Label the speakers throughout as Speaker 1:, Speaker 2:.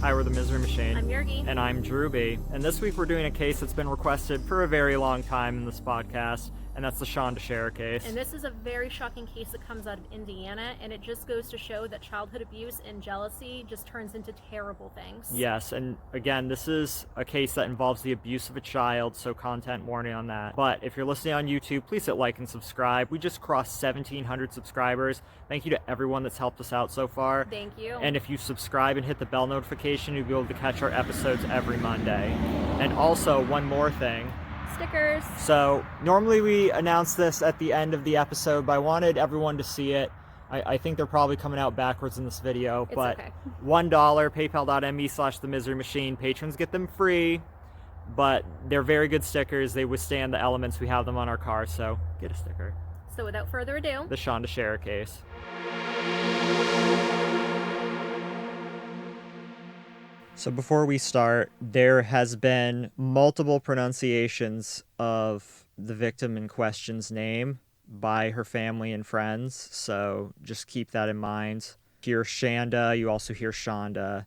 Speaker 1: Hi, we're the Misery Machine.
Speaker 2: I'm Yergi.
Speaker 1: And I'm Drewby. And this week we're doing a case that's been requested for a very long time in this podcast, and that's the Shanda case.
Speaker 2: And this is a very shocking case that comes out of Indiana, and it just goes to show that childhood abuse and jealousy just turns into terrible things.
Speaker 1: Yes, and again, this is a case that involves the abuse of a child, so content warning on that. But if you're listening on YouTube, please hit like and subscribe. We just crossed 1,700 subscribers. Thank you to everyone that's helped us out so far.
Speaker 2: Thank you.
Speaker 1: And if you subscribe and hit the bell notification, you'll be able to catch our episodes every Monday. And also, one more thing.
Speaker 2: Stickers.
Speaker 1: So normally we announce this at the end of the episode, but I wanted everyone to see it. I think they're probably coming out backwards in this video,
Speaker 2: It's
Speaker 1: but
Speaker 2: okay.
Speaker 1: $1, paypal.me/themiserymachine. Patrons get them free, but they're very good stickers. They withstand the elements. We have them on our car, so get a sticker.
Speaker 2: So without further ado,
Speaker 1: The Shonda case. So before we start, there has been multiple pronunciations of the victim in question's name by her family and friends, so just keep that in mind. You hear Shanda, you also hear Shonda.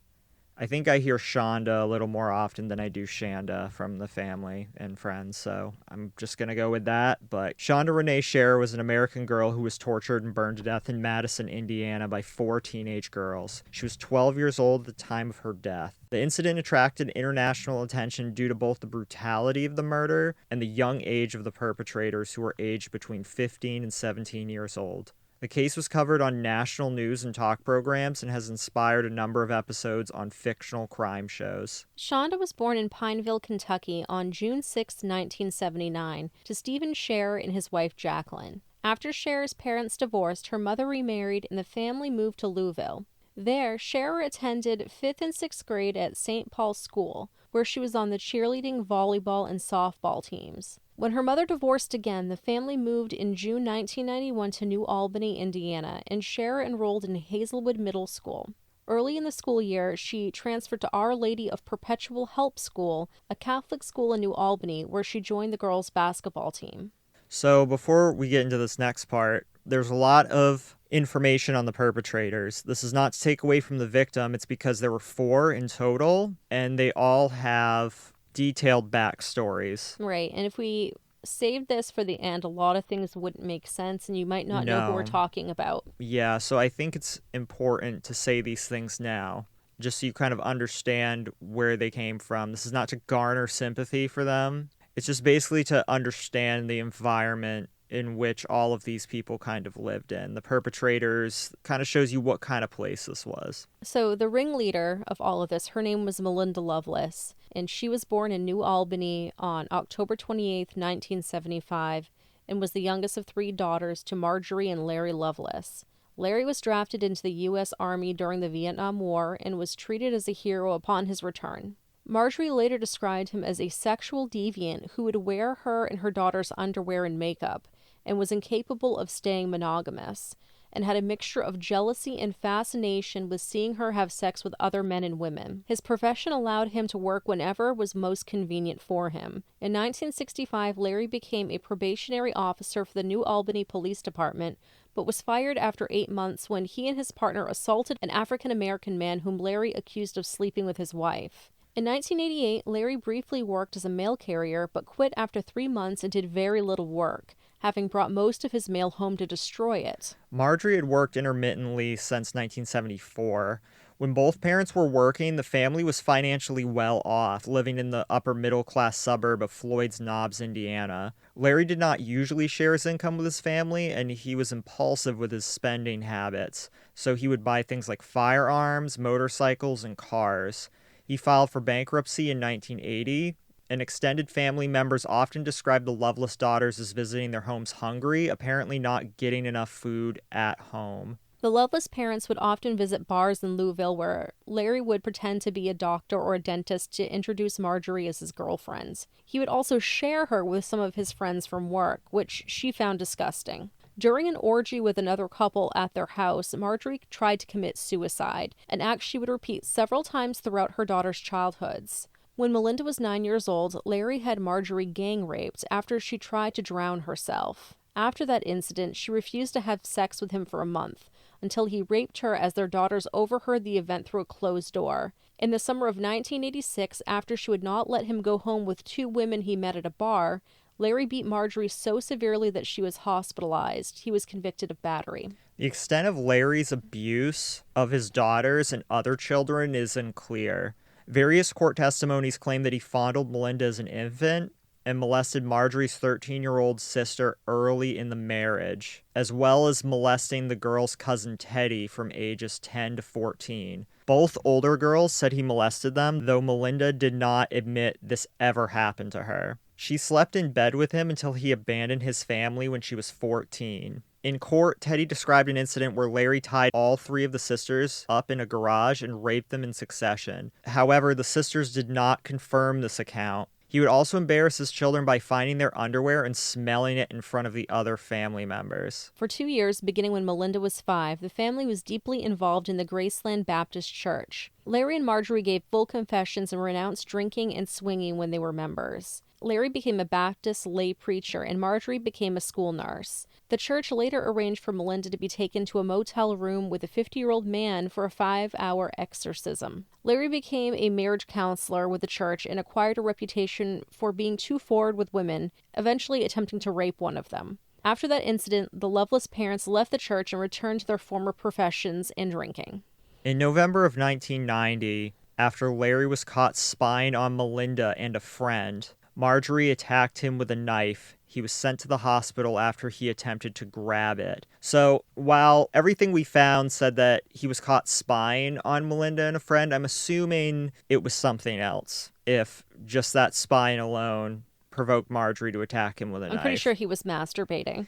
Speaker 1: I think I hear Shonda a little more often than I do Shanda from the family and friends, so I'm just going to go with that. But Shonda Renee Scherer was an American girl who was tortured and burned to death in Madison, Indiana by 4 teenage girls. She was 12 years old at the time of her death. The incident attracted international attention due to both the brutality of the murder and the young age of the perpetrators, who were aged between 15 and 17 years old. The case was covered on national news and talk programs and has inspired a number of episodes on fictional crime shows.
Speaker 3: Shonda was born in Pineville, Kentucky on June 6, 1979, to Stephen Scherer and his wife Jacqueline. After Scherer's parents divorced, her mother remarried and the family moved to Louisville. There, Scherer attended 5th and 6th grade at St. Paul's School, where she was on the cheerleading, volleyball, and softball teams. When her mother divorced again, the family moved in June 1991 to New Albany, Indiana, and Scherer enrolled in Hazelwood Middle School. Early in the school year, she transferred to Our Lady of Perpetual Help School, a Catholic school in New Albany, where she joined the girls' basketball team.
Speaker 1: So before we get into this next part, there's a lot of information on the perpetrators. This is not to take away from the victim. It's because there were 4 in total, and they all have detailed backstories.
Speaker 3: Right, and if we saved this for the end, a lot of things wouldn't make sense, and you might not know who we're talking about.
Speaker 1: Yeah, so I think it's important to say these things now, just so you kind of understand where they came from. This is not to garner sympathy for them. It's just basically to understand the environment in which all of these people kind of lived in. The perpetrators kind of shows you what kind of place this was.
Speaker 3: So the ringleader of all of this, her name was Melinda Lovelace, and she was born in New Albany on October 28, 1975, and was the youngest of 3 daughters to Marjorie and Larry Lovelace. Larry was drafted into the U.S. Army during the Vietnam War and was treated as a hero upon his return. Marjorie later described him as a sexual deviant who would wear her and her daughter's underwear and makeup, and was incapable of staying monogamous, and had a mixture of jealousy and fascination with seeing her have sex with other men and women. His profession allowed him to work whenever was most convenient for him. In 1965, Larry became a probationary officer for the New Albany Police Department, but was fired after 8 months when he and his partner assaulted an African-American man whom Larry accused of sleeping with his wife. In 1988, Larry briefly worked as a mail carrier, but quit after 3 months and did very little work, having brought most of his mail home to destroy it.
Speaker 1: Marjorie had worked intermittently since 1974. When both parents were working, the family was financially well off, living in the upper middle-class suburb of Floyd's Knobs, Indiana. Larry did not usually share his income with his family, and he was impulsive with his spending habits. So he would buy things like firearms, motorcycles, and cars. He filed for bankruptcy in 1980, and extended family members often described the Lovelace daughters as visiting their homes hungry, apparently not getting enough food at home.
Speaker 3: The Lovelace parents would often visit bars in Louisville where Larry would pretend to be a doctor or a dentist to introduce Marjorie as his girlfriends. He would also share her with some of his friends from work, which she found disgusting. During an orgy with another couple at their house, Marjorie tried to commit suicide, an act she would repeat several times throughout her daughter's childhoods. When Melinda was 9 years old, Larry had Marjorie gang raped after she tried to drown herself. After that incident, she refused to have sex with him for a month, until he raped her as their daughters overheard the event through a closed door. In the summer of 1986, after she would not let him go home with two women he met at a bar, Larry beat Marjorie so severely that she was hospitalized. He was convicted of battery.
Speaker 1: The extent of Larry's abuse of his daughters and other children is unclear. Various court testimonies claim that he fondled Melinda as an infant and molested Marjorie's 13-year-old sister early in the marriage, as well as molesting the girl's cousin Teddy from ages 10 to 14. Both older girls said he molested them, though Melinda did not admit this ever happened to her. She slept in bed with him until he abandoned his family when she was 14. In court, Teddy described an incident where Larry tied all three of the sisters up in a garage and raped them in succession. However, the sisters did not confirm this account. He would also embarrass his children by finding their underwear and smelling it in front of the other family members.
Speaker 3: For 2 years, beginning when Melinda was 5, the family was deeply involved in the Graceland Baptist Church. Larry and Marjorie gave full confessions and renounced drinking and swinging when they were members. Larry became a Baptist lay preacher, and Marjorie became a school nurse. The church later arranged for Melinda to be taken to a motel room with a 50-year-old man for a 5-hour exorcism. Larry became a marriage counselor with the church and acquired a reputation for being too forward with women, eventually attempting to rape one of them. After that incident, the Loveless parents left the church and returned to their former professions and drinking.
Speaker 1: In November of 1990, after Larry was caught spying on Melinda and a friend, Marjorie attacked him with a knife. He was sent to the hospital after he attempted to grab it. So while everything we found said that he was caught spying on Melinda and a friend, I'm assuming it was something else, if just that spying alone provoked Marjorie to attack him with a knife.
Speaker 3: I'm pretty sure he was masturbating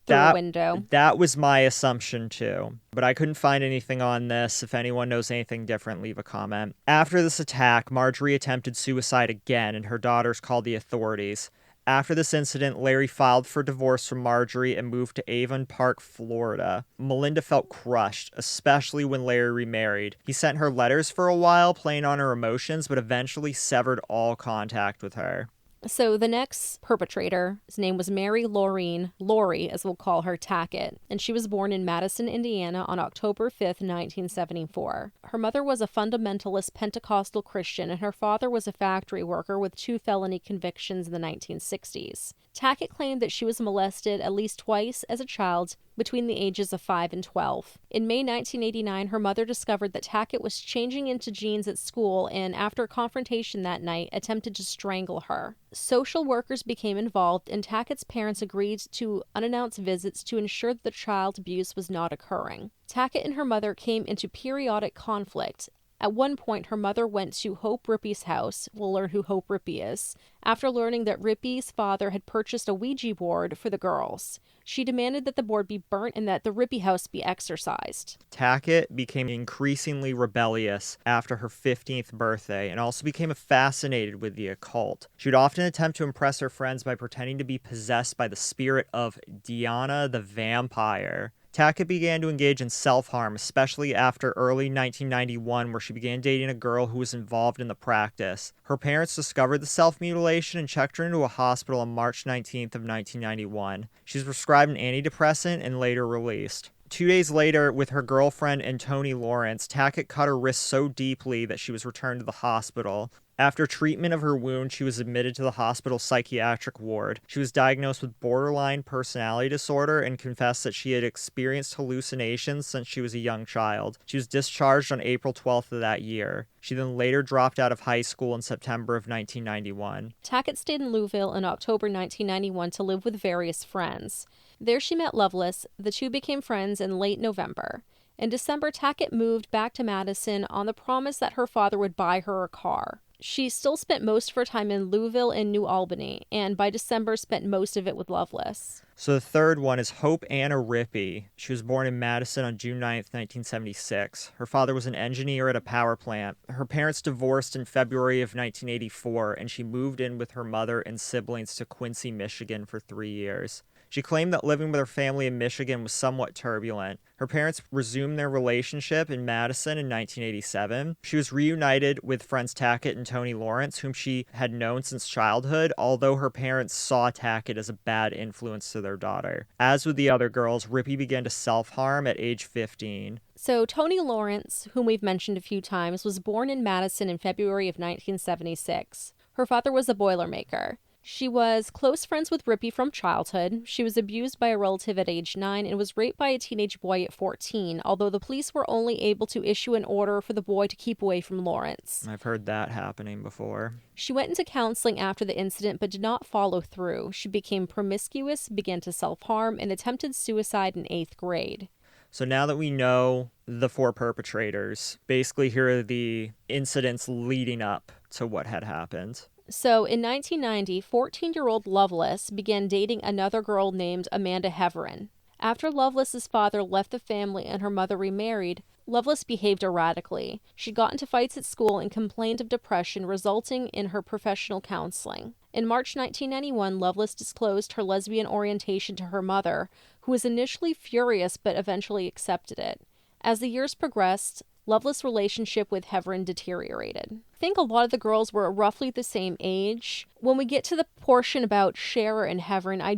Speaker 3: through a window.
Speaker 1: That was my assumption too, but I couldn't find anything on this. If anyone knows anything different, leave a comment. After this attack, Marjorie attempted suicide again, and her daughters called the authorities. After this incident, Larry filed for divorce from Marjorie and moved to Avon Park, Florida. Melinda felt crushed, especially when Larry remarried. He sent her letters for a while, playing on her emotions, but eventually severed all contact with her.
Speaker 3: So the next perpetrator, his name was Mary Laurene, Laurie, as we'll call her, Tackett, and she was born in Madison, Indiana on October 5th, 1974. Her mother was a fundamentalist Pentecostal Christian, and her father was a factory worker with 2 felony convictions in the 1960s. Tackett claimed that she was molested at least twice as a child between the ages of 5 and 12. In May 1989, her mother discovered that Tackett was changing into jeans at school and, after a confrontation that night, attempted to strangle her. Social workers became involved, and Tackett's parents agreed to unannounced visits to ensure that the child abuse was not occurring. Tackett and her mother came into periodic conflict. At one point, her mother went to Hope Rippey's house. We'll learn who Hope Rippey is. After learning that Rippey's father had purchased a Ouija board for the girls, she demanded that the board be burnt and that the Rippey house be exorcised.
Speaker 1: Tackett became increasingly rebellious after her 15th birthday and also became fascinated with the occult. She would often attempt to impress her friends by pretending to be possessed by the spirit of Diana the vampire. Tackett began to engage in self-harm, especially after early 1991, where she began dating a girl who was involved in the practice. Her parents discovered the self-mutilation and checked her into a hospital on March 19th of 1991. She was prescribed an antidepressant and later released. 2 days later, with her girlfriend and Tony Lawrence, Tackett cut her wrist so deeply that she was returned to the hospital. After treatment of her wound, she was admitted to the hospital's psychiatric ward. She was diagnosed with borderline personality disorder and confessed that she had experienced hallucinations since she was a young child. She was discharged on April 12th of that year. She then later dropped out of high school in September of 1991.
Speaker 3: Tackett stayed in Louisville in October 1991 to live with various friends. There she met Loveless. The two became friends in late November. In December, Tackett moved back to Madison on the promise that her father would buy her a car. She still spent most of her time in Louisville and New Albany, and by December spent most of it with Loveless.
Speaker 1: So the third one is Hope Anna Rippey. She was born in Madison on June 9th, 1976. Her father was an engineer at a power plant. Her parents divorced in February of 1984, and she moved in with her mother and siblings to Quincy, Michigan for 3 years. She claimed that living with her family in Michigan was somewhat turbulent. Her parents resumed their relationship in Madison in 1987. She was reunited with friends Tackett and Tony Lawrence, whom she had known since childhood, although her parents saw Tackett as a bad influence to their daughter. As with the other girls, Rippey began to self-harm at age 15.
Speaker 3: So Tony Lawrence, whom we've mentioned a few times, was born in Madison in February of 1976. Her father was a Boilermaker. She was close friends with Rippey from childhood. She was abused by a relative at age 9 and was raped by a teenage boy at 14, although the police were only able to issue an order for the boy to keep away from Lawrence.
Speaker 1: I've heard that happening before.
Speaker 3: She went into counseling after the incident but did not follow through. She became promiscuous, began to self-harm, and attempted suicide in 8th grade.
Speaker 1: So now that we know the 4 perpetrators, basically here are the incidents leading up to what had happened.
Speaker 3: So in 1990, 14-year-old Loveless began dating another girl named Amanda Hevron. After Loveless's father left the family and her mother remarried, Loveless behaved erratically. She got into fights at school and complained of depression, resulting in her professional counseling. In March 1991, Loveless disclosed her lesbian orientation to her mother, who was initially furious but eventually accepted it. As the years progressed, Loveless' relationship with Hevron deteriorated. I think a lot of the girls were roughly the same age. When we get to the portion about Cher and Hevron, I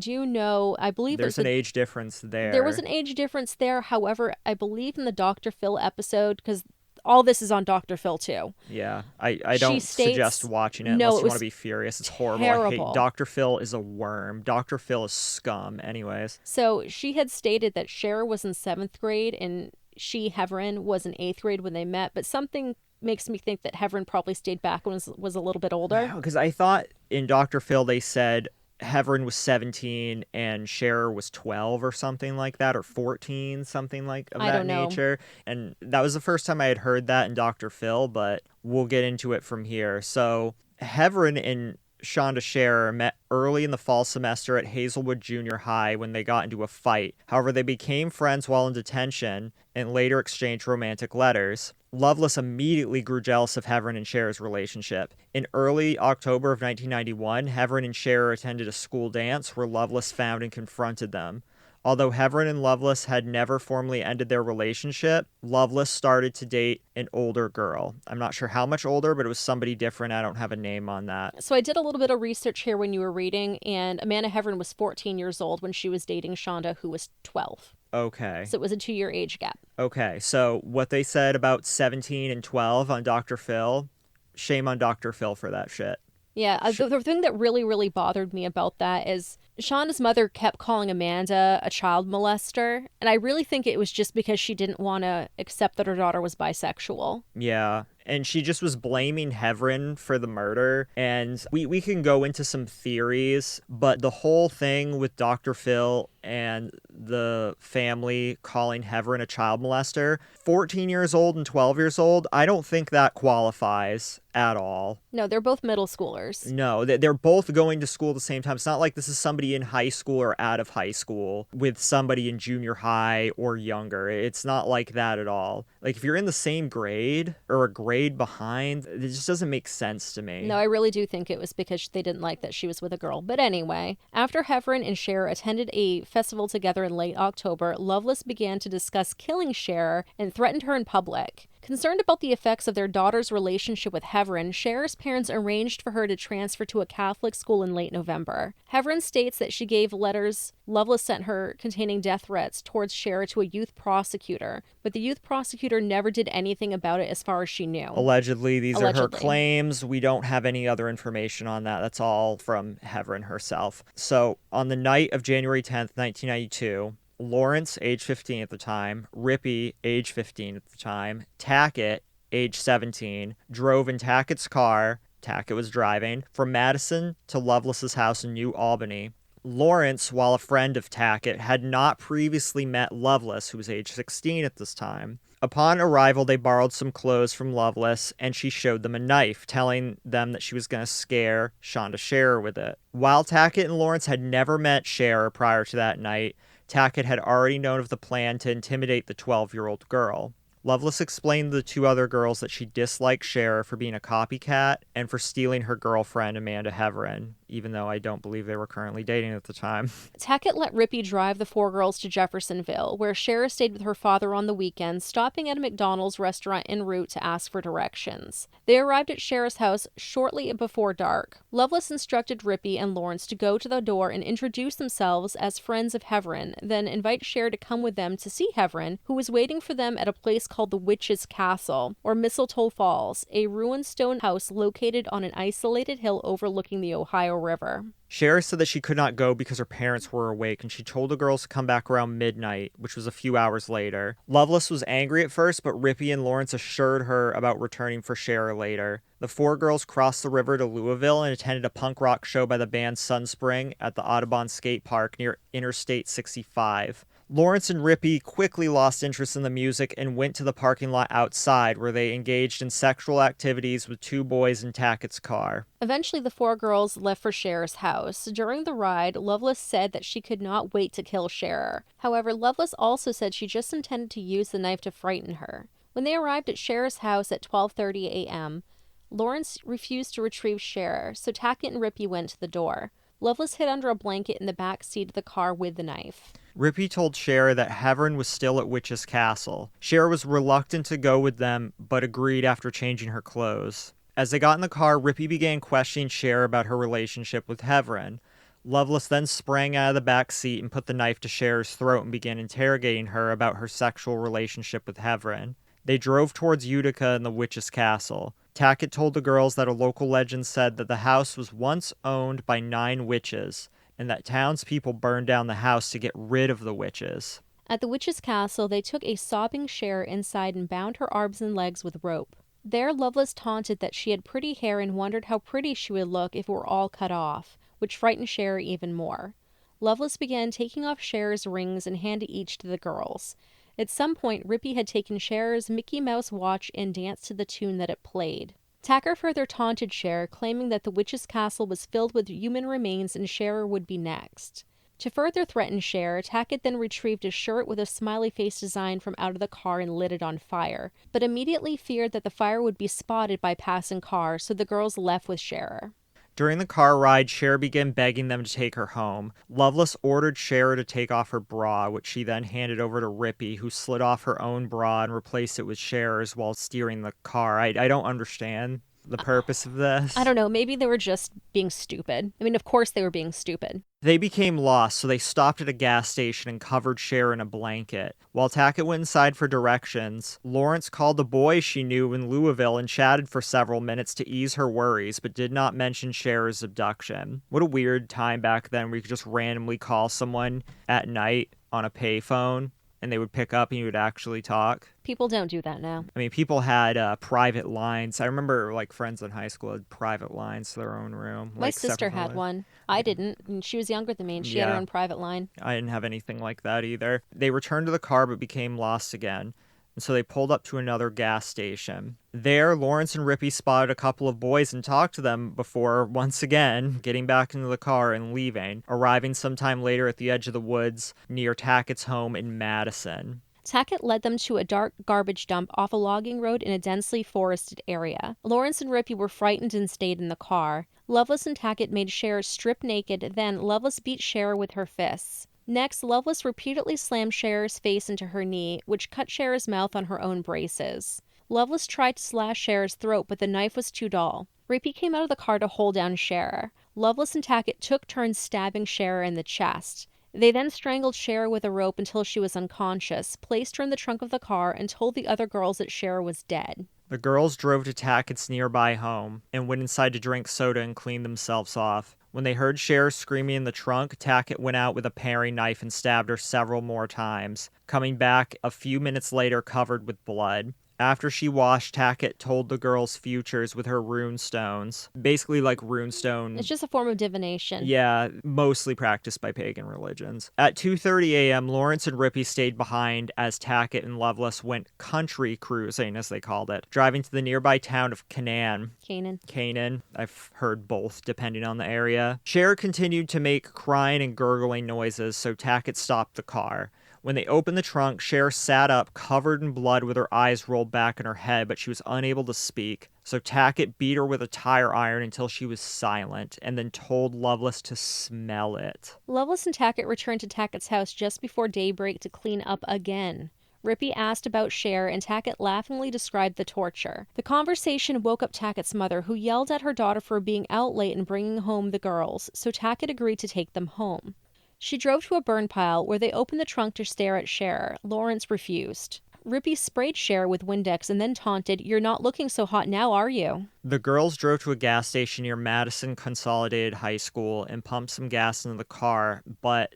Speaker 3: believe
Speaker 1: there's an age difference there.
Speaker 3: There was an age difference there. However, I believe in the Dr. Phil episode, because all this is on Dr. Phil too.
Speaker 1: Yeah, I don't suggest watching it unless you want to be furious. It's horrible.
Speaker 3: Terrible.
Speaker 1: I hate Dr. Phil is a worm. Dr. Phil is scum. Anyways.
Speaker 3: So she had stated that Cher was in 7th grade and Hevron, was in 8th grade when they met, but something makes me think that Hevron probably stayed back and was a little bit older.
Speaker 1: Because I thought in Dr. Phil they said Hevron was 17 and Cher was 12 or something like that, or 14, something like of that nature. And that was the first time I had heard that in Dr. Phil, but we'll get into it from here. So Hevron and Shonda Cher met early in the fall semester at Hazelwood Junior High when they got into a fight. However, they became friends while in detention and later exchanged romantic letters. Loveless immediately grew jealous of Hevron and Cher's relationship. In early October of 1991, Hevron and Cher attended a school dance where Loveless found and confronted them. Although Hevron and Loveless had never formally ended their relationship, Loveless started to date an older girl. I'm not sure how much older, but it was somebody different. I don't have a name on that.
Speaker 3: So I did a little bit of research here when you were reading, and Amanda Hevron was 14 years old when she was dating Shonda, who was 12.
Speaker 1: Okay.
Speaker 3: So it was a 2-year age gap.
Speaker 1: Okay, so what they said about 17 and 12 on Dr. Phil, shame on Dr. Phil for that shit.
Speaker 3: Yeah, the thing that really, really bothered me about that is Shonda's mother kept calling Amanda a child molester, and I really think it was just because she didn't want to accept that her daughter was bisexual.
Speaker 1: Yeah, and she just was blaming Hevron for the murder, and we can go into some theories, but the whole thing with Dr. Phil and the family calling Hevron a child molester, 14 years old and 12 years old, I don't think that qualifies at all.
Speaker 3: No, they're both middle schoolers.
Speaker 1: No, they're both going to school at the same time. It's not like this is somebody in high school or out of high school with somebody in junior high or younger. It's not like that at all. Like, if you're in the same grade or a grade behind, it just doesn't make sense to me.
Speaker 3: No, I really do think it was because they didn't like that she was with a girl. But anyway, after Hevron and Cher attended a festival together in late October, Loveless began to discuss killing Cher and threatened her in public. Concerned about the effects of their daughter's relationship with Hevron, Cher's parents arranged for her to transfer to a Catholic school in late November. Hevron states that she gave letters Loveless sent her containing death threats towards Cher to a youth prosecutor, but the youth prosecutor never did anything about it as far as she knew.
Speaker 1: Allegedly, these are her claims. We don't have any other information on that. That's all from Hevron herself. So, on the night of January 10th, 1992, Lawrence, age 15 at the time, Rippey, age 15 at the time, Tackett, age 17, drove in Tackett's car, Tackett was driving, from Madison to Loveless's house in New Albany. Lawrence, while a friend of Tackett, had not previously met Loveless, who was age 16 at this time. Upon arrival, they borrowed some clothes from Loveless, and she showed them a knife, telling them that she was going to scare Shonda Cher with it. While Tackett and Lawrence had never met Cher prior to that night, Tackett had already known of the plan to intimidate the 12-year-old girl. Loveless explained to the 2 other girls that she disliked Cher for being a copycat and for stealing her girlfriend, Amanda Hevron, even though I don't believe they were currently dating at the time.
Speaker 3: Tackett let Rippey drive the 4 girls to Jeffersonville, where Shara stayed with her father on the weekends, stopping at a McDonald's restaurant en route to ask for directions. They arrived at Shara's house shortly before dark. Lovelace instructed Rippey and Lawrence to go to the door and introduce themselves as friends of Hevron, then invite Shara to come with them to see Hevron, who was waiting for them at a place called the Witch's Castle, or Mistletoe Falls, a ruined stone house located on an isolated hill overlooking the Ohio River.
Speaker 1: Shara said that she could not go because her parents were awake, and she told the girls to come back around midnight, which was a few hours later. Lovelace was angry at first, but Rippey and Lawrence assured her about returning for Shara later. The 4 girls crossed the river to Louisville and attended a punk rock show by the band Sunspring at the Audubon Skate Park near Interstate 65. Lawrence and Rippey quickly lost interest in the music and went to the parking lot outside, where they engaged in sexual activities with 2 boys in Tackett's car.
Speaker 3: Eventually, the 4 girls left for Shara's house. During the ride, Lovelace said that she could not wait to kill Shara. However, Lovelace also said she just intended to use the knife to frighten her. When they arrived at Shara's house at 12:30 a.m., Lawrence refused to retrieve Shara, so Tackett and Rippey went to the door. Lovelace hid under a blanket in the back seat of the car with the knife.
Speaker 1: Rippey told Shara that Hevron was still at Witch's Castle. Shara was reluctant to go with them, but agreed after changing her clothes. As they got in the car, Rippey began questioning Shara about her relationship with Hevron. Lovelace then sprang out of the back seat and put the knife to Shara's throat and began interrogating her about her sexual relationship with Hevron. They drove towards Utica and the Witch's Castle. Tackett told the girls that a local legend said that the house was once owned by 9 witches, and that townspeople burned down the house to get rid of the witches.
Speaker 3: At the Witch's Castle, they took a sobbing Shara inside and bound her arms and legs with rope. There, Lovelace taunted that she had pretty hair and wondered how pretty she would look if it were all cut off, which frightened Shara even more. Lovelace began taking off Shara's rings and handed each to the girls. At some point, Rippey had taken Shara's Mickey Mouse watch and danced to the tune that it played. Tacker further taunted Shara, claiming that the Witch's Castle was filled with human remains and Shara would be next. To further threaten Shara, Tackett then retrieved a shirt with a smiley face design from out of the car and lit it on fire, but immediately feared that the fire would be spotted by passing cars, so the girls left with Shara.
Speaker 1: During the car ride, Shara began begging them to take her home. Lovelace ordered Shara to take off her bra, which she then handed over to Rippey, who slid off her own bra and replaced it with Shara's while steering the car. I don't understand the purpose of this.
Speaker 3: I don't know, maybe they were just being stupid. I mean, of course they were being stupid.
Speaker 1: They became lost, so they stopped at a gas station and covered Shara in a blanket. While Tackett went inside for directions, Lawrence called a boy she knew in Louisville and chatted for several minutes to ease her worries, but did not mention Shara's abduction. What a weird time back then where you could just randomly call someone at night on a payphone and they would pick up and you would actually talk.
Speaker 3: People don't do that now.
Speaker 1: I mean, people had private lines. I remember, like, friends in high school had private lines to their own room.
Speaker 3: My sister had one. I didn't, and she was younger than me, and she had her own private line.
Speaker 1: I didn't have anything like that either. They returned to the car but became lost again, and so they pulled up to another gas station. There, Lawrence and Rippey spotted a couple of boys and talked to them before, once again, getting back into the car and leaving, arriving sometime later at the edge of the woods near Tackett's home in Madison.
Speaker 3: Tackett led them to a dark garbage dump off a logging road in a densely forested area. Lawrence and Rippey were frightened and stayed in the car. Lovelace and Tackett made Shara strip naked, then Lovelace beat Shara with her fists. Next, Lovelace repeatedly slammed Shara's face into her knee, which cut Shara's mouth on her own braces. Lovelace tried to slash Shara's throat, but the knife was too dull. Rippey came out of the car to hold down Shara. Lovelace and Tackett took turns stabbing Shara in the chest. They then strangled Shara with a rope until she was unconscious, placed her in the trunk of the car, and told the other girls that Shara was dead.
Speaker 1: The girls drove to Tackett's nearby home and went inside to drink soda and clean themselves off. When they heard Shara screaming in the trunk, Tackett went out with a paring knife and stabbed her several more times, coming back a few minutes later covered with blood. After she washed, Tackett told the girls futures with her rune stones. Basically like runestone.
Speaker 3: It's just a form of divination.
Speaker 1: Yeah, mostly practiced by pagan religions. At 2:30 a.m., Lawrence and Rippey stayed behind as Tackett and Lovelace went country cruising, as they called it, driving to the nearby town of Canaan. Canaan. I've heard both, depending on the area. Shara continued to make crying and gurgling noises, so Tackett stopped the car. When they opened the trunk, Cher sat up, covered in blood with her eyes rolled back in her head, but she was unable to speak. So Tackett beat her with a tire iron until she was silent, and then told Lovelace to smell it.
Speaker 3: Lovelace and Tackett returned to Tackett's house just before daybreak to clean up again. Rippey asked about Cher, and Tackett laughingly described the torture. The conversation woke up Tackett's mother, who yelled at her daughter for being out late and bringing home the girls, so Tackett agreed to take them home. She drove to a burn pile where they opened the trunk to stare at Cher. Lawrence refused. Rippey sprayed Cher with Windex and then taunted, "You're not looking so hot now, are you?"
Speaker 1: The girls drove to a gas station near Madison Consolidated High School and pumped some gas into the car, but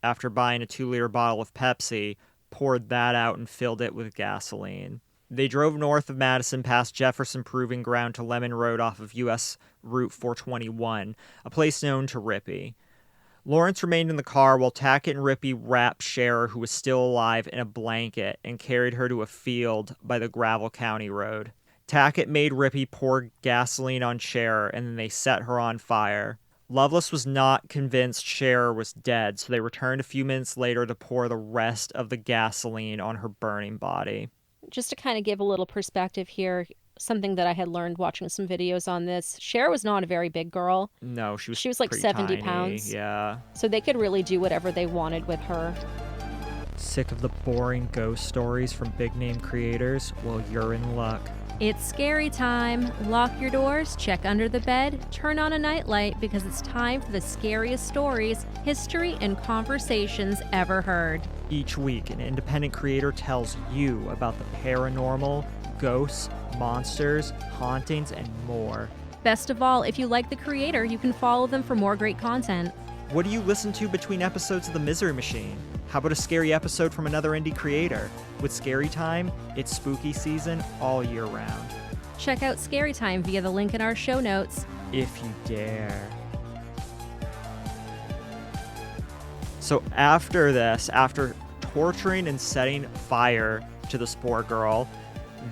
Speaker 1: after buying a 2-liter bottle of Pepsi, poured that out and filled it with gasoline. They drove north of Madison past Jefferson Proving Ground to Lemon Road off of U.S. Route 421, a place known to Rippey. Lawrence remained in the car while Tackett and Rippey wrapped Cher, who was still alive, in a blanket and carried her to a field by the Gravel County Road. Tackett made Rippey pour gasoline on Cher, and then they set her on fire. Lovelace was not convinced Cher was dead, so they returned a few minutes later to pour the rest of the gasoline on her burning body.
Speaker 3: Just to kind of give a little perspective here, something that I had learned watching some videos on this, Cher was not a very big girl.
Speaker 1: No, she was
Speaker 3: like
Speaker 1: pretty
Speaker 3: 70
Speaker 1: tiny,
Speaker 3: pounds.
Speaker 1: Yeah.
Speaker 3: So they could really do whatever they wanted with her.
Speaker 1: Sick of the boring ghost stories from big-name creators? Well, you're in luck.
Speaker 2: It's scary time. Lock your doors, check under the bed, turn on a nightlight because it's time for the scariest stories, history, and conversations ever heard.
Speaker 1: Each week, an independent creator tells you about the paranormal, ghosts, monsters, hauntings, and more.
Speaker 2: Best of all, if you like the creator, you can follow them for more great content.
Speaker 1: What do you listen to between episodes of The Misery Machine? How about a scary episode from another indie creator? With Scary Time, it's spooky season all year round.
Speaker 2: Check out Scary Time via the link in our show notes.
Speaker 1: If you dare. So after this, after torturing and setting fire to the Spore Girl,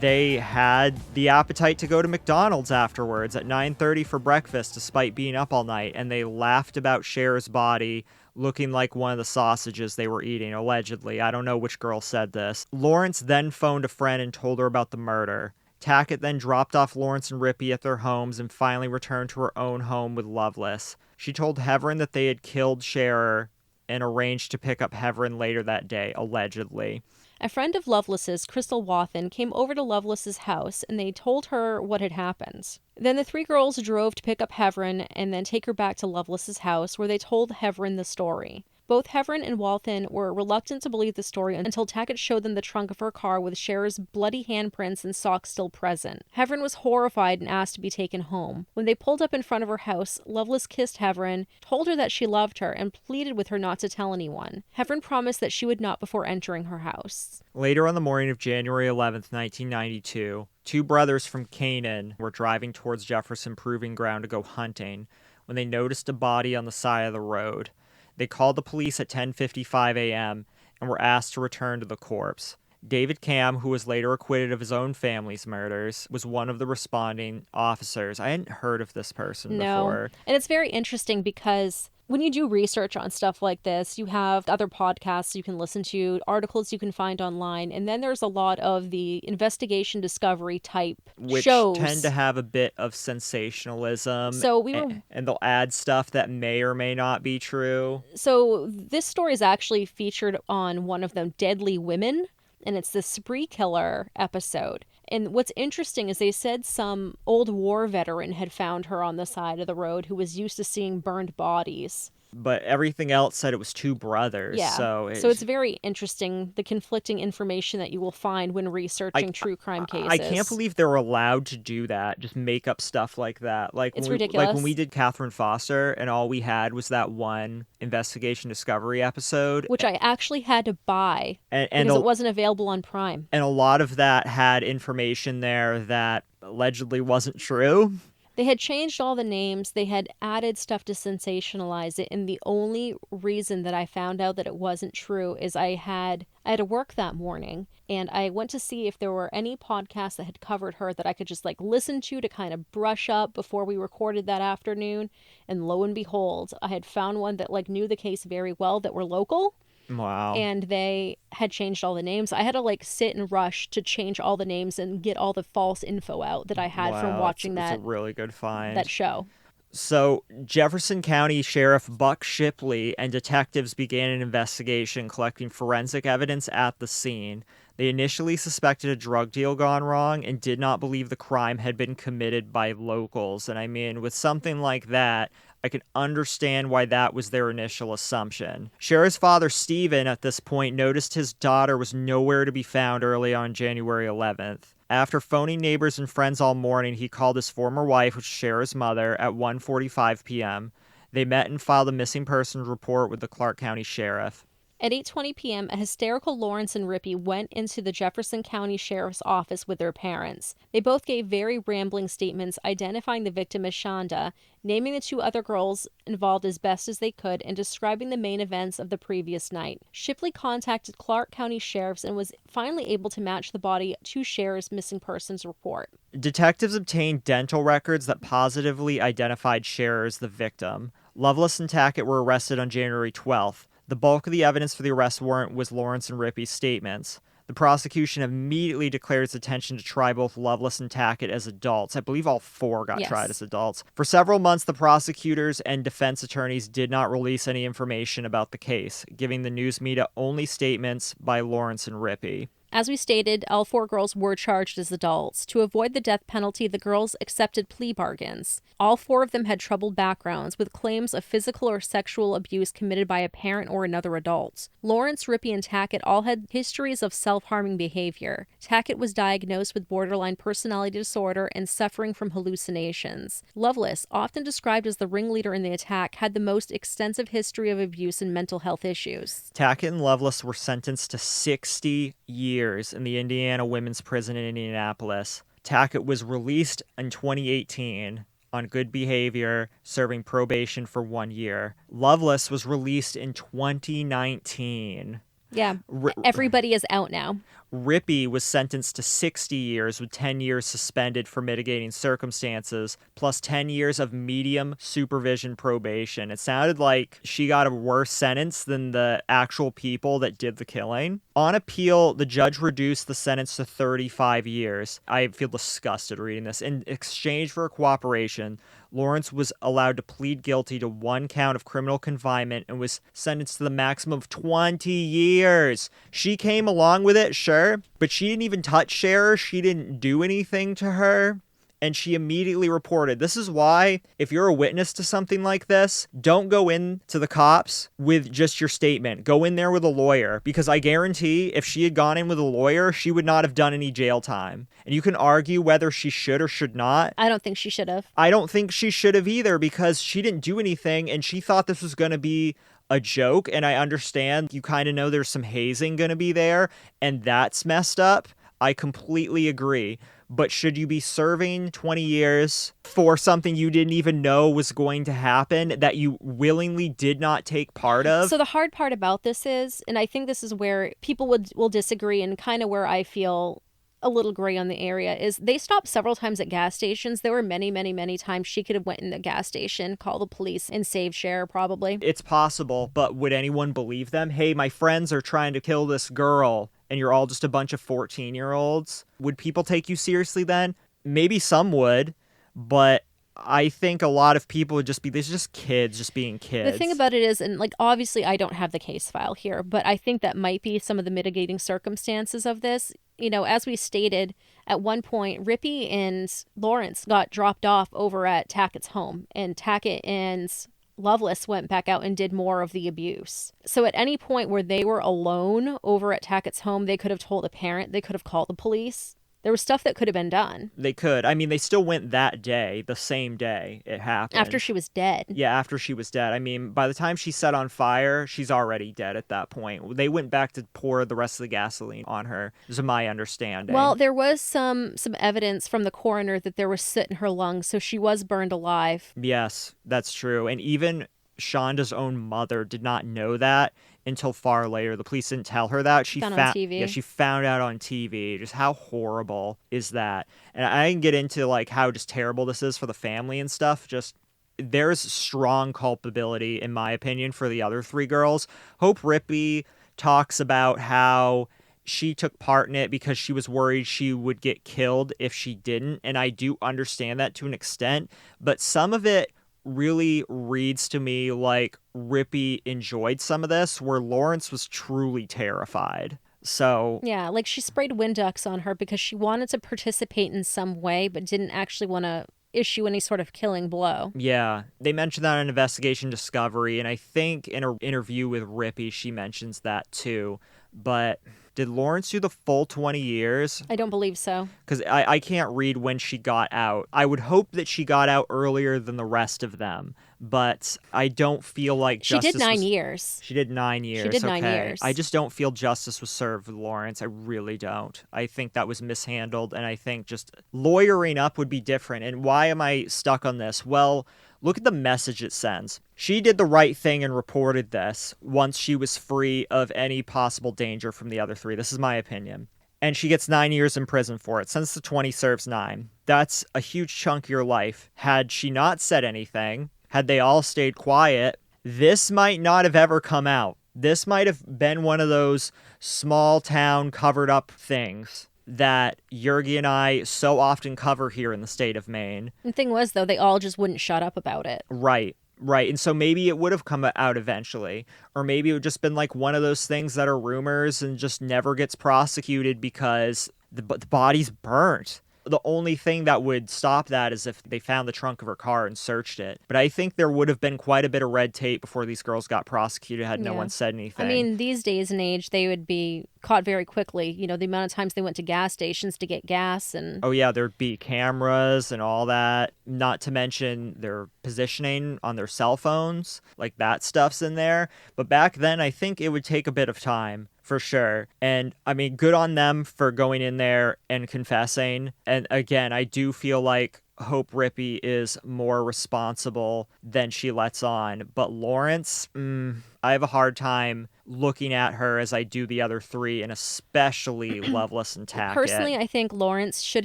Speaker 1: they had the appetite to go to McDonald's afterwards at 9:30 for breakfast despite being up all night, and they laughed about Cher's body looking like one of the sausages they were eating, allegedly. I don't know which girl said this. Lawrence then phoned a friend and told her about the murder. Tackett then dropped off Lawrence and Rippey at their homes and finally returned to her own home with Lovelace. She told Hevron that they had killed Cher and arranged to pick up Hevron later that day, allegedly.
Speaker 3: A friend of Lovelace's, Crystal Wathen, came over to Lovelace's house and they told her what had happened. Then the three girls drove to pick up Hevron and then take her back to Lovelace's house where they told Hevron the story. Both Hevron and Wathen were reluctant to believe the story until Tackett showed them the trunk of her car with Cher's bloody handprints and socks still present. Hevron was horrified and asked to be taken home. When they pulled up in front of her house, Lovelace kissed Hevron, told her that she loved her, and pleaded with her not to tell anyone. Hevron promised that she would not before entering her house.
Speaker 1: Later on the morning of January 11th, 1992, two brothers from Canaan were driving towards Jefferson Proving Ground to go hunting when they noticed a body on the side of the road. They called the police at 10:55 a.m. and were asked to return to the corpse. David Cam, who was later acquitted of his own family's murders, was one of the responding officers. I hadn't heard of this person before.
Speaker 3: And it's very interesting because when you do research on stuff like this, you have other podcasts you can listen to, articles you can find online, and then there's a lot of the investigation discovery type
Speaker 1: Which
Speaker 3: shows.
Speaker 1: tend to have a bit of sensationalism.
Speaker 3: So
Speaker 1: and they'll add stuff that may or may not be true.
Speaker 3: So this story is actually featured on one of them, Deadly Women, and it's the spree killer episode. And what's interesting is they said some old war veteran had found her on the side of the road who was used to seeing burned bodies.
Speaker 1: But everything else said it was two brothers.
Speaker 3: Yeah.
Speaker 1: So
Speaker 3: it's very interesting, the conflicting information that you will find when researching true crime cases.
Speaker 1: I can't believe they're allowed to do that, just make up stuff like that.
Speaker 3: It's ridiculous.
Speaker 1: Like when we did Catherine Foster and all we had was that one investigation discovery episode.
Speaker 3: Which I actually had to buy
Speaker 1: and
Speaker 3: because it wasn't available on Prime.
Speaker 1: And a lot of that had information there that allegedly wasn't true.
Speaker 3: They had changed all the names, they had added stuff to sensationalize it, and the only reason that I found out that it wasn't true is I had to work that morning, and I went to see if there were any podcasts that had covered her that I could just listen to kind of brush up before we recorded that afternoon, and lo and behold, I had found one that knew the case very well, that were local.
Speaker 1: Wow.
Speaker 3: and they had changed all the names. I had to like sit and rush to change all the names and get all the false info out that I had from
Speaker 1: Wow,
Speaker 3: watching
Speaker 1: it's a
Speaker 3: that
Speaker 1: really good
Speaker 3: that
Speaker 1: find.
Speaker 3: show.
Speaker 1: So, Jefferson County Sheriff Buck Shipley and detectives began an investigation collecting forensic evidence at the scene. They initially suspected a drug deal gone wrong and did not believe the crime had been committed by locals. And I mean, with something like that, I can understand why that was their initial assumption. Sheriff's father, Stephen, at this point noticed his daughter was nowhere to be found early on January 11th. After phoning neighbors and friends all morning, he called his former wife, which is Shara's mother, at 1:45 p.m. They met and filed a missing persons report with the Clark County Sheriff.
Speaker 3: At 8:20 p.m., a hysterical Lawrence and Rippey went into the Jefferson County Sheriff's office with their parents. They both gave very rambling statements identifying the victim as Shanda, naming the two other girls involved as best as they could, and describing the main events of the previous night. Shipley contacted Clark County Sheriff's and was finally able to match the body to Shara's missing persons report.
Speaker 1: Detectives obtained dental records that positively identified Shara as the victim. Loveless and Tackett were arrested on January 12th. The bulk of the evidence for the arrest warrant was Lawrence and Rippey's statements. The prosecution immediately declared its intention to try both Loveless and Tackett as adults. I believe all four got tried as adults. For several months, the prosecutors and defense attorneys did not release any information about the case, giving the news media only statements by Lawrence and Rippey.
Speaker 3: As we stated, all four girls were charged as adults. To avoid the death penalty, the girls accepted plea bargains. All four of them had troubled backgrounds, with claims of physical or sexual abuse committed by a parent or another adult. Lawrence, Rippey, and Tackett all had histories of self-harming behavior. Tackett was diagnosed with borderline personality disorder and suffering from hallucinations. Loveless, often described as the ringleader in the attack, had the most extensive history of abuse and mental health issues.
Speaker 1: Tackett and Loveless were sentenced to 60 years in the Indiana Women's Prison in Indianapolis. Tackett was released in 2018 on good behavior, serving probation for 1 year. Loveless was released in 2019.
Speaker 3: Yeah, everybody is out now.
Speaker 1: Rippey was sentenced to 60 years with 10 years suspended for mitigating circumstances, plus 10 years of medium supervision probation. It sounded like she got a worse sentence than the actual people that did the killing. On appeal, the judge reduced the sentence to 35 years. I feel disgusted reading this. In exchange for cooperation, Lawrence was allowed to plead guilty to 1 count of criminal confinement and was sentenced to the maximum of 20 years. She came along with it, sure, but she didn't even touch Shara. She didn't do anything to her. And she immediately reported. This is why, if you're a witness to something like this, don't go in to the cops with just your statement. Go in there with a lawyer, because I guarantee if she had gone in with a lawyer, she would not have done any jail time. And you can argue whether she should or should not.
Speaker 3: I don't think she should have.
Speaker 1: I don't think she should have either, because she didn't do anything and she thought this was going to be a joke. And I understand you kind of know there's some hazing going to be there, and that's messed up. I completely agree. But should you be serving 20 years for something you didn't even know was going to happen, that you willingly did not take part of?
Speaker 3: So the hard part about this is, and I think this is where people will disagree, and kind of where I feel a little gray on the area, is they stopped several times at gas stations. There were many, many, many times she could have went in the gas station, called the police, and saved Shara, probably.
Speaker 1: It's possible, but would anyone believe them? Hey, my friends are trying to kill this girl, and you're all just a bunch of 14-year-olds. Would people take you seriously then? Maybe some would, but I think a lot of people would just be, these are just kids just being kids.
Speaker 3: The thing about it is, and like obviously I don't have the case file here, but I think that might be some of the mitigating circumstances of this. You know, as we stated, at one point, Rippey and Lawrence got dropped off over at Tackett's home, and Tackett and Loveless went back out and did more of the abuse. So at any point where they were alone over at Tackett's home, they could have told a parent, they could have called the police. There was stuff that could have been done.
Speaker 1: They could. I mean, they still went that day, the same day it happened.
Speaker 3: After she was dead.
Speaker 1: Yeah, after she was dead. I mean, by the time she's set on fire, she's already dead at that point. They went back to pour the rest of the gasoline on her, is my understanding.
Speaker 3: Well, there was some evidence from the coroner that there was soot in her lungs, so she was burned alive.
Speaker 1: Yes, that's true. And even Shonda's own mother did not know that until far later. The police didn't tell her that. She
Speaker 3: found on TV.
Speaker 1: Yeah, she found out on TV. Just how horrible is that? And I can get into like how just terrible this is for the family and stuff. Just there's strong culpability, in my opinion, for the other 3 girls. Hope Rippey talks about how she took part in it because she was worried she would get killed if she didn't. And I do understand that to an extent, but some of it really reads to me like Rippy enjoyed some of this, where Lawrence was truly terrified. So,
Speaker 3: Yeah, like she sprayed Windex on her because she wanted to participate in some way, but didn't actually want to issue any sort of killing blow.
Speaker 1: yeah, they mentioned that in Investigation Discovery, and I think in an interview with Rippy, she mentions that too. But did Lawrence do the full 20 years?
Speaker 3: I don't believe so.
Speaker 1: Because I can't read when she got out. I would hope that she got out earlier than the rest of them, but I don't feel like
Speaker 3: She
Speaker 1: justice
Speaker 3: did 9
Speaker 1: was...
Speaker 3: years.
Speaker 1: She did 9 years.
Speaker 3: She did 9
Speaker 1: okay.
Speaker 3: years.
Speaker 1: I just don't feel justice was served with Lawrence. I really don't. I think that was mishandled, and I think just lawyering up would be different. And why am I stuck on this? Well, look at the message it sends. She did the right thing and reported this once she was free of any possible danger from the other three. This is my opinion. And she gets 9 years in prison for it. Since the 20 serves 9. That's a huge chunk of your life. Had she not said anything, had they all stayed quiet, this might not have ever come out. This might have been one of those small town covered up things that Yergi and I so often cover here in the state of Maine.
Speaker 3: The thing was, though, they all just wouldn't shut up about it.
Speaker 1: Right. Right. And so maybe it would have come out eventually. Or maybe it would just been like one of those things that are rumors and just never gets prosecuted because the body's burnt. The only thing that would stop that is if they found the trunk of her car and searched it. But I think there would have been quite a bit of red tape before these girls got prosecuted had no one said anything.
Speaker 3: I mean, these days and age, they would be caught very quickly. You know, the amount of times they went to gas stations to get gas and...
Speaker 1: Oh, yeah, there'd be cameras and all that. Not to mention their positioning on their cell phones. Like, that stuff's in there. But back then, I think it would take a bit of time. For sure. And I mean, good on them for going in there and confessing. And again, I do feel like Hope Rippy is more responsible than she lets on. But Lawrence, I have a hard time looking at her as I do the other three, and especially Loveless and Tackett.
Speaker 3: Personally, I think Lawrence should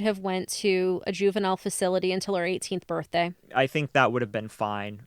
Speaker 3: have went to a juvenile facility until her 18th birthday.
Speaker 1: I think that would have been fine.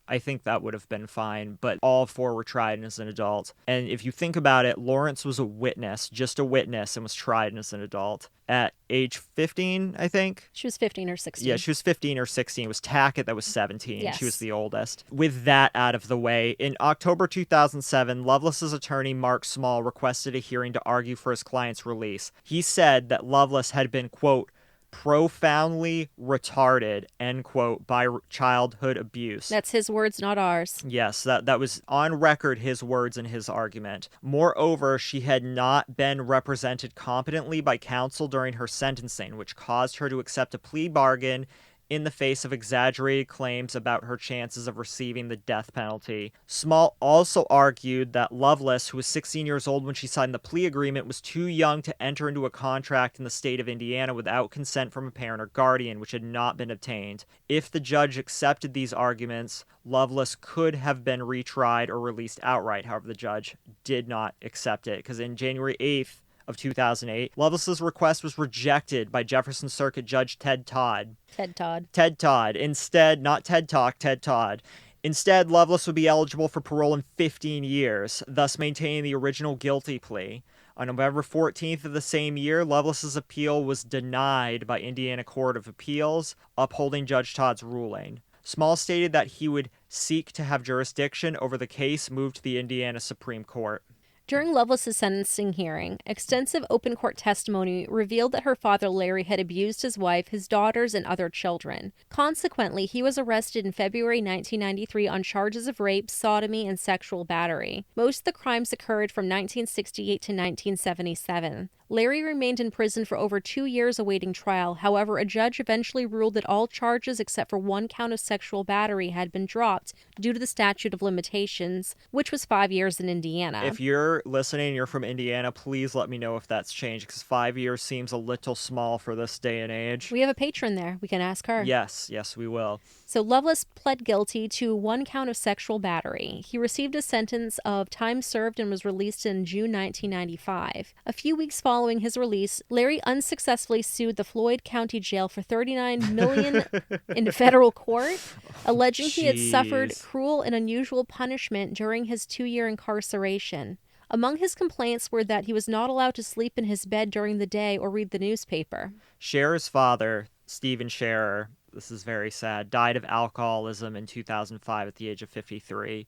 Speaker 1: But all four were tried as an adult. And if you think about it, Lawrence was a witness, just a witness, and was tried as an adult at age 15, I think.
Speaker 3: She was 15 or 16.
Speaker 1: Yeah, she was 15 or 16. It was Tackett that was 17.
Speaker 3: Yes.
Speaker 1: She was the oldest. With that out of the way, in October 2007, Loveless's attorney, Mark Small, requested a hearing to argue for his client's release. He said that Loveless had been, quote, profoundly retarded, end quote, by childhood abuse.
Speaker 3: That's his words, not ours.
Speaker 1: Yes, that was on record, his words and his argument. Moreover, she had not been represented competently by counsel during her sentencing, which caused her to accept a plea bargain in the face of exaggerated claims about her chances of receiving the death penalty. Small also argued that Loveless, who was 16 years old when she signed the plea agreement, was too young to enter into a contract in the state of Indiana without consent from a parent or guardian, which had not been obtained. If the judge accepted these arguments, Loveless could have been retried or released outright. However, the judge did not accept it, because in January 8th, of 2008, Loveless's request was rejected by Jefferson Circuit Judge Ted Todd. Instead, not Ted Talk, Ted Todd. Instead, Loveless would be eligible for parole in 15 years, thus maintaining the original guilty plea. On November 14th of the same year, Loveless's appeal was denied by Indiana Court of Appeals, upholding Judge Todd's ruling. Small stated that he would seek to have jurisdiction over the case moved to the Indiana Supreme Court.
Speaker 3: During Loveless's sentencing hearing, extensive open court testimony revealed that her father Larry had abused his wife, his daughters, and other children. Consequently, he was arrested in February 1993 on charges of rape, sodomy, and sexual battery. Most of the crimes occurred from 1968 to 1977. Larry remained in prison for over 2 years awaiting trial. However, a judge eventually ruled that all charges except for one count of sexual battery had been dropped due to the statute of limitations, which was 5 years in Indiana.
Speaker 1: If you're listening and you're from Indiana, please let me know if that's changed, because 5 years seems a little small for this day and age.
Speaker 3: We have a patron there. We can ask her.
Speaker 1: Yes, we will.
Speaker 3: So Loveless pled guilty to one count of sexual battery. He received a sentence of time served and was released in June 1995. A few weeks following his release, Larry unsuccessfully sued the Floyd County Jail for $39 million in federal court, alleging he had suffered cruel and unusual punishment during his 2-year incarceration. Among his complaints were that he was not allowed to sleep in his bed during the day or read the newspaper.
Speaker 1: Scherer's father, Stephen Scherer, this is very sad, died of alcoholism in 2005 at the age of 53.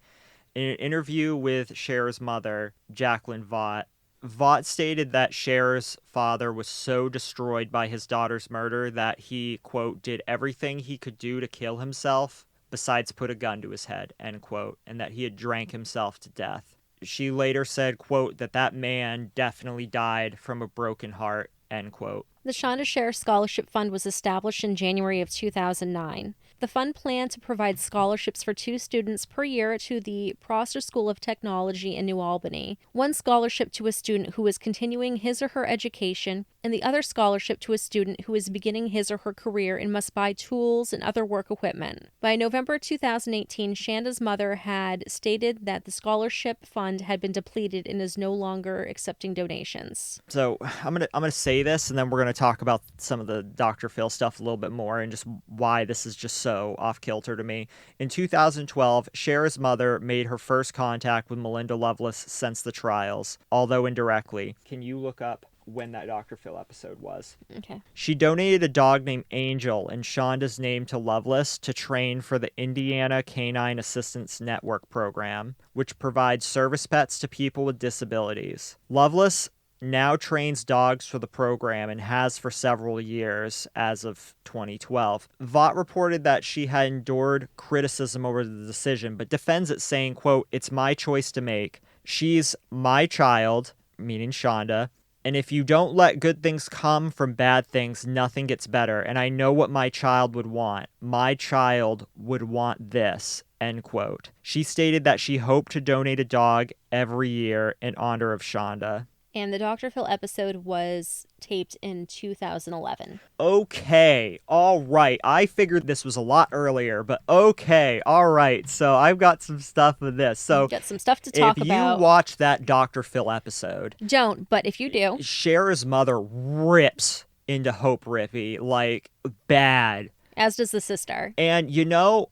Speaker 1: In an interview with Scherer's mother, Jacqueline Vaught, Vaught stated that Scherer's father was so destroyed by his daughter's murder that he, quote, did everything he could do to kill himself besides put a gun to his head, end quote, and that he had drank himself to death. She later said, quote, that man definitely died from a broken heart, end quote.
Speaker 3: The Shanda Scherer Scholarship Fund was established in January of 2009. The fund planned to provide scholarships for 2 students per year to the Prosser School of Technology in New Albany, 1 scholarship to a student who is continuing his or her education, and the other scholarship to a student who is beginning his or her career and must buy tools and other work equipment. By November 2018, Shanda's mother had stated that the scholarship fund had been depleted and is no longer accepting donations.
Speaker 1: So I'm gonna say this, and then we're gonna talk about some of the Dr. Phil stuff a little bit more, and just why this is just so off kilter to me. In 2012, Scherer's mother made her first contact with Melinda Loveless since the trials, although indirectly. Can you look up when that Dr. Phil episode was?
Speaker 3: Okay.
Speaker 1: She donated a dog named Angel and Shonda's name to Loveless to train for the Indiana Canine Assistance Network program, which provides service pets to people with disabilities. Loveless now trains dogs for the program and has for several years as of 2012. Vaught reported that she had endured criticism over the decision, but defends it saying, quote, it's my choice to make. She's my child, meaning Shonda, and if you don't let good things come from bad things, nothing gets better. And I know what my child would want. My child would want this, end quote. She stated that she hoped to donate a dog every year in honor of Shonda.
Speaker 3: And the Dr. Phil episode was taped in 2011.
Speaker 1: Okay, all right. I figured this was a lot earlier, but okay, all right. So I've got some stuff with this. So
Speaker 3: got some stuff to talk about.
Speaker 1: If you watch that Dr. Phil episode,
Speaker 3: don't, but if you do,
Speaker 1: Cher's mother rips into Hope Rippey like bad.
Speaker 3: As does the sister.
Speaker 1: And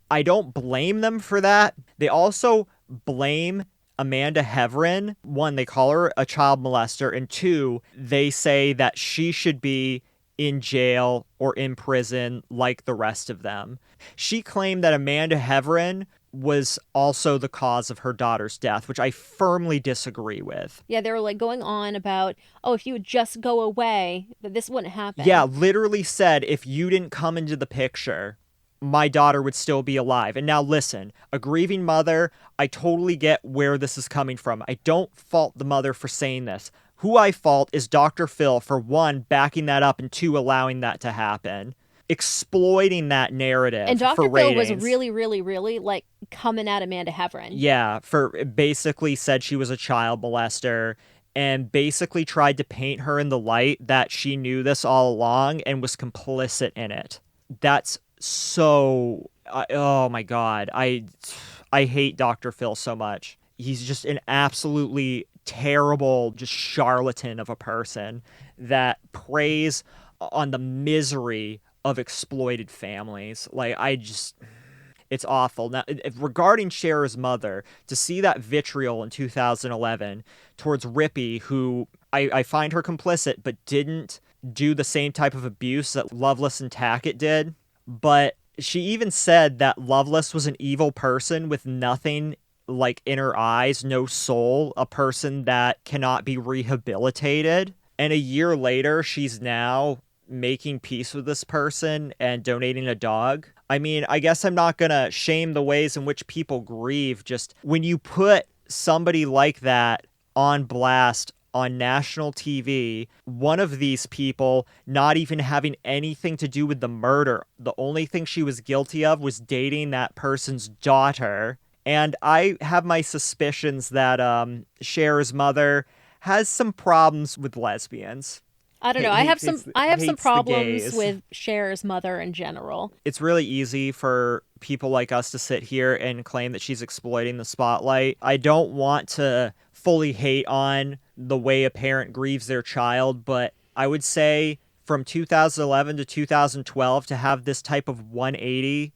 Speaker 1: I don't blame them for that. They also blame Amanda Hevron. 1, they call her a child molester, and 2, they say that she should be in jail or in prison like the rest of them. She claimed that Amanda Hevron was also the cause of her daughter's death, which I firmly disagree with.
Speaker 3: Yeah, they were going on about, if you would just go away, that this wouldn't happen.
Speaker 1: Yeah, literally said, if you didn't come into the picture, my daughter would still be alive. And now listen, a grieving mother, I totally get where this is coming from. I don't fault the mother for saying this. Who I fault is Dr. Phil for 1, backing that up, and 2, allowing that to happen. Exploiting that narrative
Speaker 3: and Dr.
Speaker 1: for
Speaker 3: Phil
Speaker 1: ratings.
Speaker 3: was really, really, really coming at Amanda Hevron.
Speaker 1: Yeah, for basically said she was a child molester and basically tried to paint her in the light that she knew this all along and was complicit in it. That's so oh my god, I hate Dr. Phil so much. He's just an absolutely terrible, just charlatan of a person that preys on the misery of exploited families. It's awful. Now, regarding Cher's mother, to see that vitriol in 2011 towards Rippey, who I find her complicit, but didn't do the same type of abuse that Loveless and Tackett did. But she even said that Loveless was an evil person with nothing in her eyes, no soul, a person that cannot be rehabilitated. And a year later, she's now making peace with this person and donating a dog. I mean, I guess I'm not gonna shame the ways in which people grieve. Just when you put somebody like that on blast on national TV, one of these people not even having anything to do with the murder. The only thing she was guilty of was dating that person's daughter. And I have my suspicions that Cher's mother has some problems with lesbians.
Speaker 3: I don't know. I have some problems with Cher's mother in general.
Speaker 1: It's really easy for people like us to sit here and claim that she's exploiting the spotlight. I don't want to fully hate on the way a parent grieves their child, but I would say from 2011 to 2012 to have this type of 180,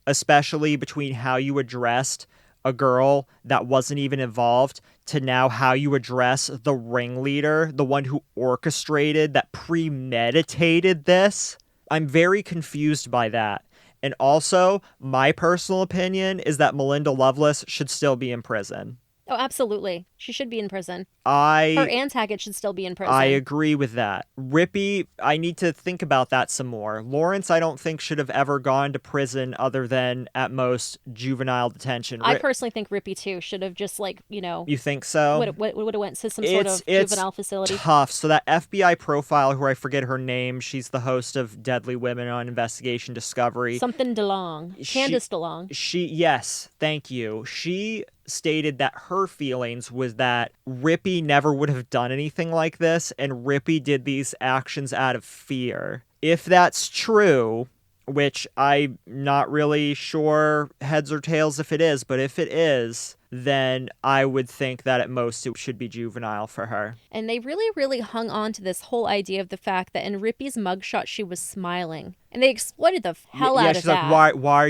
Speaker 1: especially between how you addressed a girl that wasn't even involved to now how you address the ringleader, the one who orchestrated, that premeditated this. I'm very confused by that. And also, my personal opinion is that Melinda Lovelace should still be in prison.
Speaker 3: Oh, absolutely. She should be in prison. Her
Speaker 1: I
Speaker 3: and Taggett should still be in prison.
Speaker 1: I agree with that. Rippy, I need to think about that some more. Lawrence, I don't think should have ever gone to prison other than at most juvenile detention.
Speaker 3: I personally think Rippy too should have just
Speaker 1: You think so?
Speaker 3: would have went to some sort of juvenile facility.
Speaker 1: It's tough. So that FBI profile, who I forget her name, she's the host of Deadly Women on Investigation Discovery.
Speaker 3: Something DeLong. Candace DeLong.
Speaker 1: Yes, thank you. She stated that her feelings was that Rippy never would have done anything like this, and Rippy did these actions out of fear. If that's true, which I'm not really sure heads or tails if it is, but if it is, then I would think that at most it should be juvenile for her.
Speaker 3: And they really, really hung on to this whole idea of the fact that in Rippy's mugshot she was smiling. And they exploited the hell out of
Speaker 1: she's
Speaker 3: that.
Speaker 1: like, why are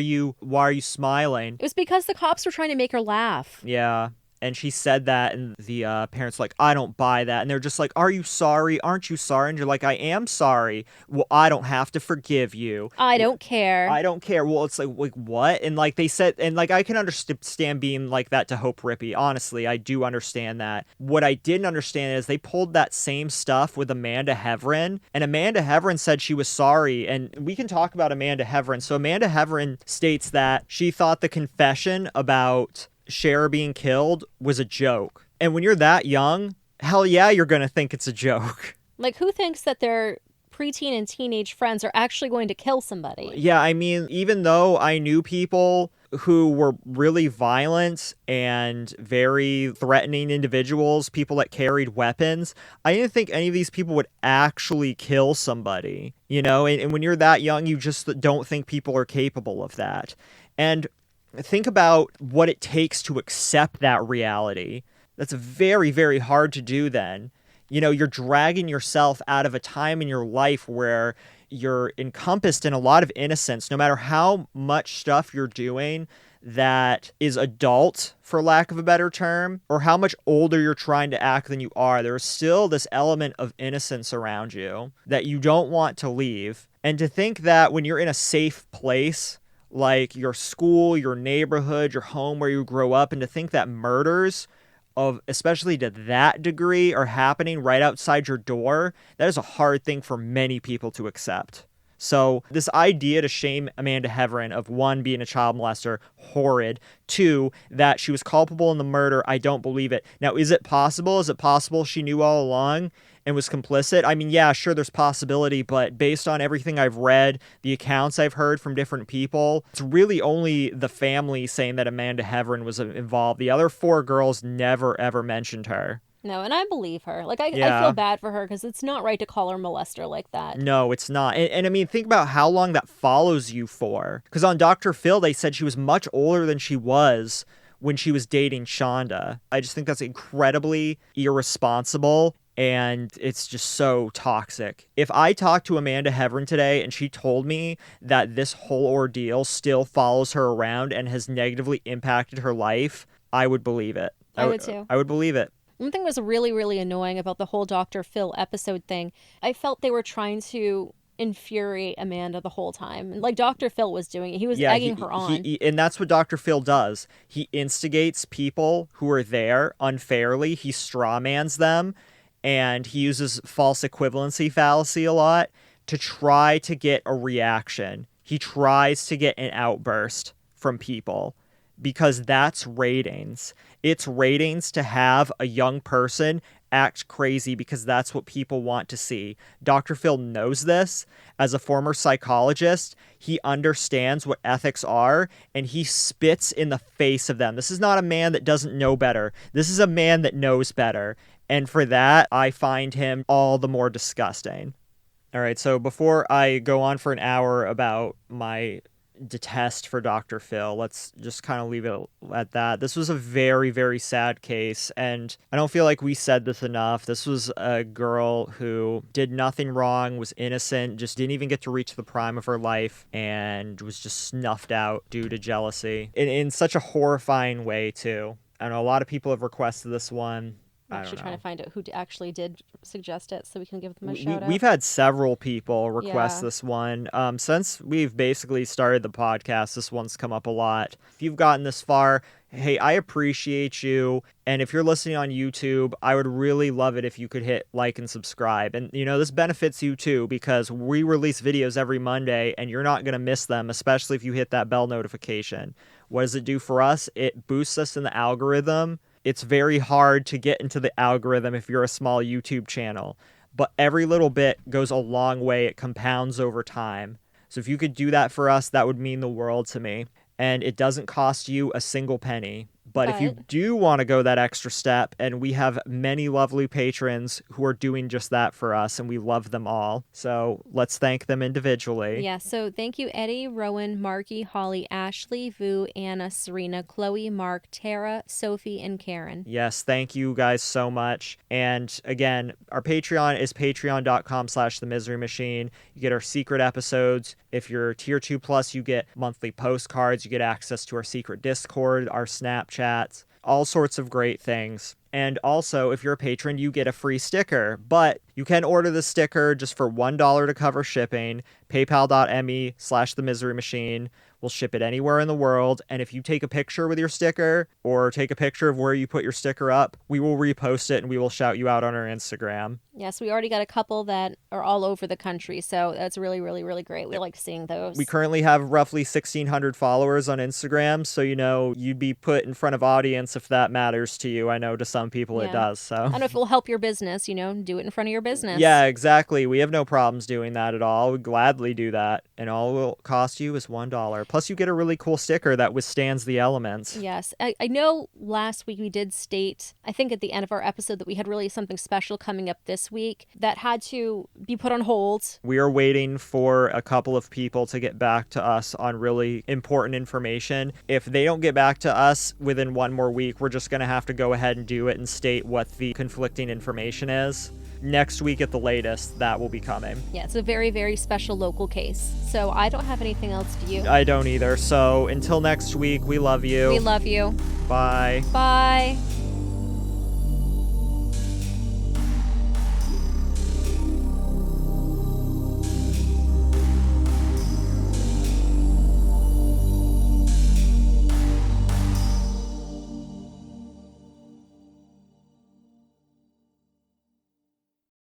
Speaker 1: you smiling?
Speaker 3: It was because the cops were trying to make her laugh.
Speaker 1: Yeah. And she said that, and the parents were like, I don't buy that. And they're just like, are you sorry? Aren't you sorry? And you're like, I am sorry. Well, I don't have to forgive you.
Speaker 3: I don't care.
Speaker 1: I don't care. Well, it's like what? And like they said, and like I can understand being like that to Hope Rippy. Honestly, I do understand that. What I didn't understand is they pulled that same stuff with Amanda Hevron, and Amanda Hevron said she was sorry. And we can talk about Amanda Hevron. So Amanda Hevron states that she thought the confession about Cher being killed was a joke. And when you're that young, hell yeah, you're going to think it's a joke.
Speaker 3: Like, who thinks that their preteen and teenage friends are actually going to kill somebody?
Speaker 1: Yeah, I mean, even though I knew people who were really violent and very threatening individuals, people that carried weapons, I didn't think any of these people would actually kill somebody, you know? And when you're that young, you just don't think people are capable of that. And think about what it takes to accept that reality. That's very, very hard to do then. You know, you're dragging yourself out of a time in your life where you're encompassed in a lot of innocence, no matter how much stuff you're doing that is adult, for lack of a better term, or how much older you're trying to act than you are. There's still this element of innocence around you that you don't want to leave. And to think that when you're in a safe place, like your school, your neighborhood, your home where you grow up, and to think that murders of, especially to that degree, are happening right outside your door, that is a hard thing for many people to accept. So this idea to shame Amanda Hevron of, one, being a child molester, horrid. Two, that she was culpable in the murder, I don't believe it. Now, is it possible? Is it possible she knew all along and was complicit? I mean, yeah, sure, there's possibility, but based on everything I've read, the accounts I've heard from different people, it's really only the family saying that Amanda Hevron was involved. The other four girls never, ever mentioned her.
Speaker 3: No, and I believe her. Like, I feel bad for her because it's not right to call her molester like that.
Speaker 1: No, it's not. And I mean, think about how long that follows you for. Because on Dr. Phil, they said she was much older than she was when she was dating Shonda. I just think that's incredibly irresponsible, and it's just so toxic. If I talked to Amanda Hevron today and she told me that this whole ordeal still follows her around and has negatively impacted her life, I would believe it.
Speaker 3: I would too.
Speaker 1: I would believe it.
Speaker 3: One thing was really, really annoying about the whole Dr. Phil episode thing. I felt they were trying to infuriate Amanda the whole time. Like Dr. Phil was doing it. He was egging her on.
Speaker 1: And that's what Dr. Phil does. He instigates people who are there unfairly. He strawmans them, and he uses false equivalency fallacy a lot to try to get a reaction. He tries to get an outburst from people because that's ratings. It's ratings to have a young person act crazy because that's what people want to see. Dr. Phil knows this. As a former psychologist, he understands what ethics are, and he spits in the face of them. This is not a man that doesn't know better. This is a man that knows better. And for that, I find him all the more disgusting. All right, so before I go on for an hour about my detest for Dr. Phil, let's just kind of leave it at that. This was a very, very sad case, and I don't feel like we said this enough. This was a girl who did nothing wrong, was innocent, just didn't even get to reach the prime of her life, and was just snuffed out due to jealousy in such a horrifying way too. I know a lot of people have requested this one.
Speaker 3: I'm
Speaker 1: I
Speaker 3: actually
Speaker 1: don't
Speaker 3: trying
Speaker 1: know.
Speaker 3: to find out who actually did suggest it so we can give them a
Speaker 1: We,
Speaker 3: shout out.
Speaker 1: we've had several people request
Speaker 3: Yeah.
Speaker 1: this one. Since we've basically started the podcast, this one's come up a lot. If you've gotten this far, hey, I appreciate you. And if you're listening on YouTube, I would really love it if you could hit like and subscribe. And, this benefits you too, because we release videos every Monday and you're not going to miss them, especially if you hit that bell notification. What does it do for us? It boosts us in the algorithm. It's very hard to get into the algorithm if you're a small YouTube channel, but every little bit goes a long way. It compounds over time. So if you could do that for us, that would mean the world to me. And it doesn't cost you a single penny. But if you do want to go that extra step, and we have many lovely patrons who are doing just that for us, and we love them all. So let's thank them individually.
Speaker 3: Yeah, so thank you, Eddie, Rowan, Marky, Holly, Ashley, Vu, Anna, Serena, Chloe, Mark, Tara, Sophie, and Karen.
Speaker 1: Yes, thank you guys so much. And again, our Patreon is patreon.com/themiserymachine. You get our secret episodes. If you're tier 2+, you get monthly postcards. You get access to our secret Discord, our Snapchats, all sorts of great things. And also, if you're a patron, you get a free sticker. But you can order the sticker just for $1 to cover shipping. PayPal.me/themiserymachine. We'll ship it anywhere in the world. And if you take a picture with your sticker or take a picture of where you put your sticker up, we will repost it and we will shout you out on our Instagram.
Speaker 3: Yes, we already got a couple that are all over the country. So that's really, really, really great. We like seeing those.
Speaker 1: We currently have roughly 1,600 followers on Instagram. So, you'd be put in front of audience if that matters to you. I know to some people it does. So
Speaker 3: I don't know if it will help your business, do it in front of your business.
Speaker 1: Yeah, exactly. We have no problems doing that at all. We'd gladly do that. And all it will cost you is $1. Plus, you get a really cool sticker that withstands the elements.
Speaker 3: Yes. I know last week we did state, I think at the end of our episode, that we had really something special coming up this week that had to be put on hold.
Speaker 1: We are waiting for a couple of people to get back to us on really important information. If they don't get back to us within one more week, we're just going to have to go ahead and do it and state what the conflicting information is. Next week at the latest, that will be coming.
Speaker 3: Yeah, it's a very, very special local case. So I don't have anything else. Do you?
Speaker 1: I don't either. So until next week, we love you.
Speaker 3: We love you.
Speaker 1: Bye.
Speaker 3: Bye.